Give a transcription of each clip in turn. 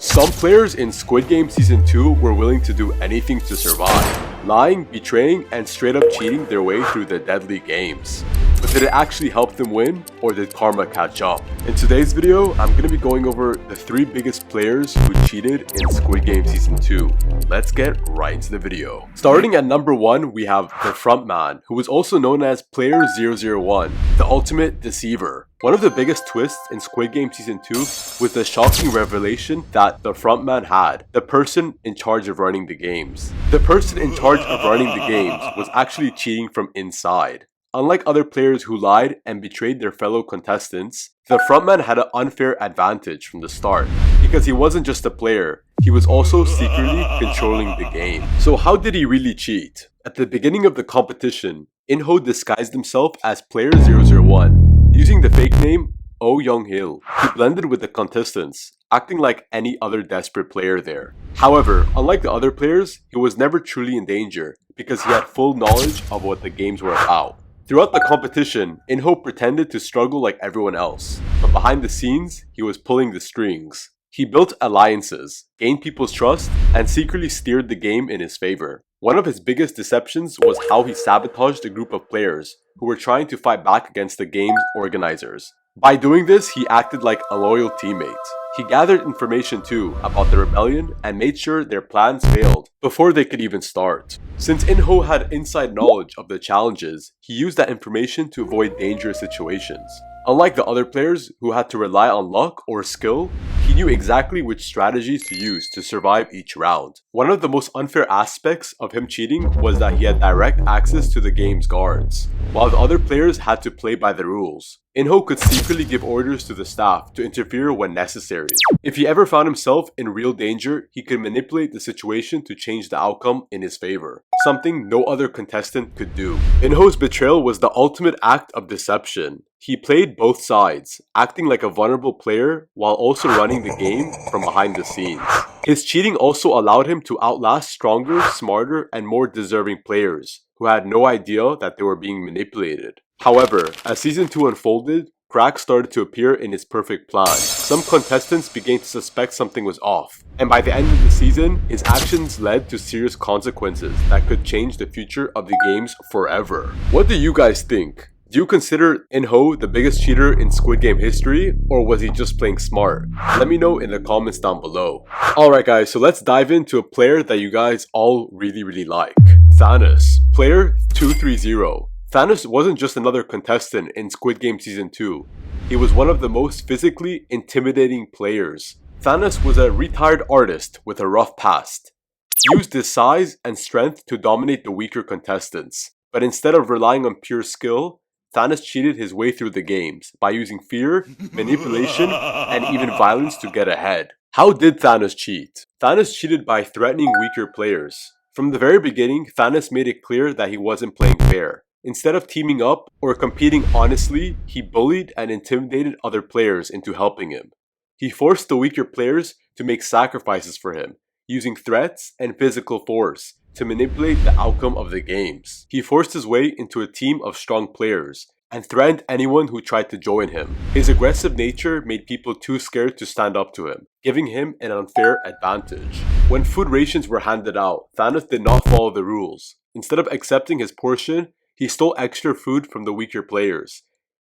Some players in Squid Game Season 2 were willing to do anything to survive, lying, betraying, and straight up cheating their way through the deadly games. But did it actually help them win, or did karma catch up? In today's video, I'm going to be going over the 3 biggest players who cheated in Squid Game Season 2. Let's get right into the video. Starting at number 1, we have the frontman, who was also known as Player 001, the ultimate deceiver. One of the biggest twists in Squid Game Season 2 was the shocking revelation that the frontman had, the person in charge of running the games. The person in charge of running the games was actually cheating from inside. Unlike other players who lied and betrayed their fellow contestants, the frontman had an unfair advantage from the start, because he wasn't just a player, he was also secretly controlling the game. So how did he really cheat? At the beginning of the competition, Inho disguised himself as Player 001, using the fake name Myung G. He blended with the contestants, acting like any other desperate player there. However, unlike the other players, he was never truly in danger, because he had full knowledge of what the games were about. Throughout the competition, Inho pretended to struggle like everyone else, but behind the scenes, he was pulling the strings. He built alliances, gained people's trust, and secretly steered the game in his favor. One of his biggest deceptions was how he sabotaged a group of players who were trying to fight back against the game's organizers. By doing this, he acted like a loyal teammate. He gathered information too about the rebellion and made sure their plans failed before they could even start. Since Inho had inside knowledge of the challenges, he used that information to avoid dangerous situations. Unlike the other players who had to rely on luck or skill, he knew exactly which strategies to use to survive each round. One of the most unfair aspects of him cheating was that he had direct access to the game's guards, while the other players had to play by the rules. Inho could secretly give orders to the staff to interfere when necessary. If he ever found himself in real danger, he could manipulate the situation to change the outcome in his favor, something no other contestant could do. Inho's betrayal was the ultimate act of deception. He played both sides, acting like a vulnerable player while also running the game from behind the scenes. His cheating also allowed him to outlast stronger, smarter, and more deserving players who had no idea that they were being manipulated. However, as Season 2 unfolded, cracks started to appear in his perfect plan. Some contestants began to suspect something was off, and by the end of the season, his actions led to serious consequences that could change the future of the games forever. What do you guys think? Do you consider Inho the biggest cheater in Squid Game history, or was he just playing smart? Let me know in the comments down below. Alright guys, so let's dive into a player that you guys all really like. Thanos, Player 230. Thanos wasn't just another contestant in Squid Game Season 2. He was one of the most physically intimidating players. Thanos was a retired artist with a rough past. He used his size and strength to dominate the weaker contestants. But instead of relying on pure skill, Thanos cheated his way through the games by using fear, manipulation, and even violence to get ahead. How did Thanos cheat? Thanos cheated by threatening weaker players. From the very beginning, Thanos made it clear that he wasn't playing fair. Instead of teaming up or competing honestly, he bullied and intimidated other players into helping him. He forced the weaker players to make sacrifices for him, using threats and physical force to manipulate the outcome of the games. He forced his way into a team of strong players and threatened anyone who tried to join him. His aggressive nature made people too scared to stand up to him, giving him an unfair advantage. When food rations were handed out, Thanos did not follow the rules. Instead of accepting his portion, he stole extra food from the weaker players,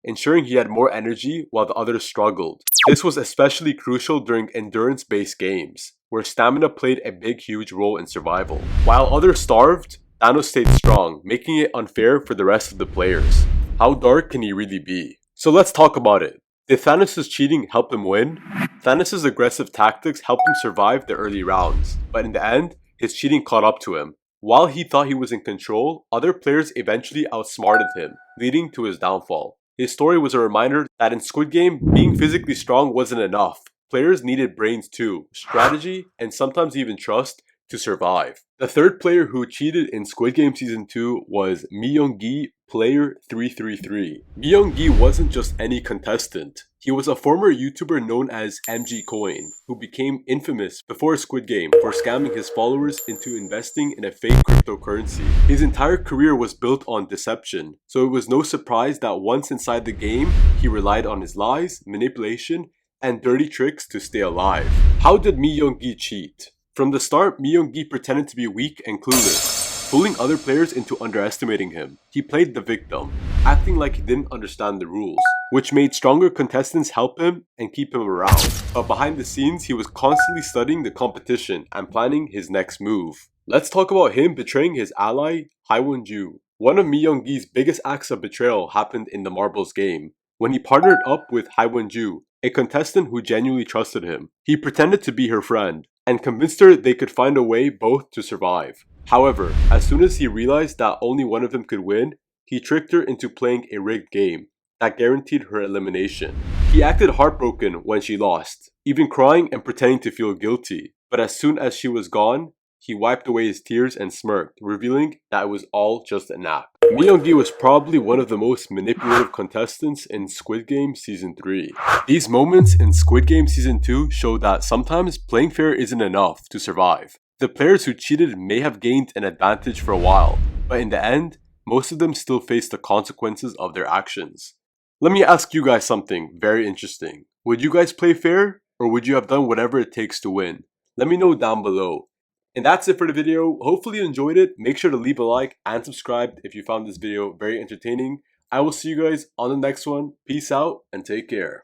ensuring he had more energy while the others struggled. This was especially crucial during endurance-based games, where stamina played a huge role in survival. While others starved, Thanos stayed strong, making it unfair for the rest of the players. How dark can he really be? So let's talk about it. Did Thanos' cheating help him win? Thanos' aggressive tactics helped him survive the early rounds, but in the end, his cheating caught up to him. While he thought he was in control, other players eventually outsmarted him, leading to his downfall. His story was a reminder that in Squid Game, being physically strong wasn't enough. Players needed brains too, strategy, and sometimes even trust to survive. The third player who cheated in Squid Game Season 2 was Miong G, Player 333. Miong G wasn't just any contestant. He was a former YouTuber known as MG Coin, who became infamous before Squid Game for scamming his followers into investing in a fake cryptocurrency. His entire career was built on deception, so it was no surprise that once inside the game, he relied on his lies, manipulation, and dirty tricks to stay alive. How did Miong G cheat? From the start, Miong G pretended to be weak and clueless, fooling other players into underestimating him. He played the victim, acting like he didn't understand the rules, which made stronger contestants help him and keep him around. But behind the scenes, he was constantly studying the competition and planning his next move. Let's talk about him betraying his ally, Ju. One of Miong Gi's biggest acts of betrayal happened in the marbles game, when he partnered up with Ju, a contestant who genuinely trusted him. He pretended to be her friend, and convinced her they could find a way both to survive. However, as soon as he realized that only one of them could win, he tricked her into playing a rigged game that guaranteed her elimination. He acted heartbroken when she lost, even crying and pretending to feel guilty. But as soon as she was gone, he wiped away his tears and smirked, revealing that it was all just an act. Miong G was probably one of the most manipulative contestants in Squid Game Season 3. These moments in Squid Game Season 2 show that sometimes playing fair isn't enough to survive. The players who cheated may have gained an advantage for a while, but in the end, most of them still face the consequences of their actions. Let me ask you guys something very interesting. Would you guys play fair, or would you have done whatever it takes to win? Let me know down below. And that's it for the video. Hopefully you enjoyed it. Make sure to leave a like and subscribe if you found this video very entertaining. I will see you guys on the next one. Peace out and take care.